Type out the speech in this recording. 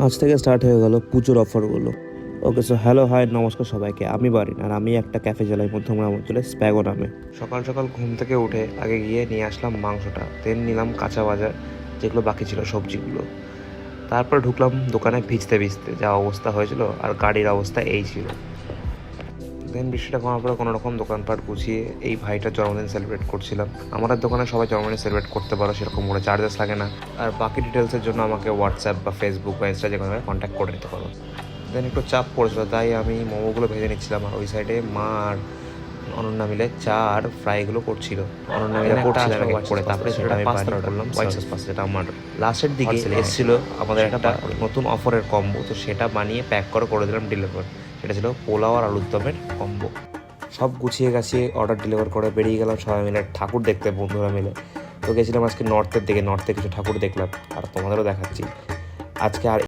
আজ থেকে স্টার্ট হয়ে গেল পুজোর অফারগুলো। ওকে, সো হ্যালো হাই নমস্কার সবাইকে, আমি বারিন আর আমি একটা ক্যাফে চালাই মধ্যমগ্রাম অঞ্চলে স্প্যাগো নামে। সকাল সকাল ঘুম থেকে উঠে আগে গিয়ে নিয়ে আসলাম মাংসটা, দেন নিলাম কাঁচা বাজার যেগুলো বাকি ছিল সবজিগুলো। তারপর ঢুকলাম দোকানে ভিজতে ভিজতে যা অবস্থা হয়েছিল, আর গাড়ির অবস্থা এই ছিল। দেন বৃষ্টিটা কমার পরে কোনো রকম দোকানপাট গুছিয়ে এই ভাইটার জন্মদিন সেলিব্রেট করছিলাম। আমাদের দোকানে সবাই জন্মদিন সেলিব্রেট করতে পারো, সেরকম কোনো চার্জেস লাগে না। আর বাকি ডিটেলসের জন্য আমাকে হোয়াটসঅ্যাপ বা ফেসবুক বা ইনস্টা যে কোনোভাবে কন্ট্যাক্ট করে নিতে পারো। দেন একটু চাপ পড়েছিল, তাই আমি মোমোগুলো ভেজে নিচ্ছিলাম, আর ওই সাইডে মা আর অনন্যা মিলে চা আর ফ্রাইগুলো করছিল। অনন্যা মিলে করছিলাম এক এক করে, তারপরে সেটা আমি পাস্তা করলাম, হোয়াইট সস পাস্তা, যেটা আমার লাস্টের দিকে এসেছিলো আমাদের একটা নতুন অফারের কম্বো, তো সেটা বানিয়ে প্যাক করে দিলাম ডেলিভার। সেটা ছিল পোলাও আর আলুর দমের কম্বো। সব গুছিয়ে গাছিয়ে অর্ডার ডেলিভার করে বেরিয়ে গেলাম সবাই মিলে ঠাকুর দেখতে, বন্ধুরা মিলে। তো গেছিলাম আজকে নর্থের দিকে, নর্থে কিছু ঠাকুর দেখলাম আর তোমাদেরও দেখাচ্ছি আজকে। আর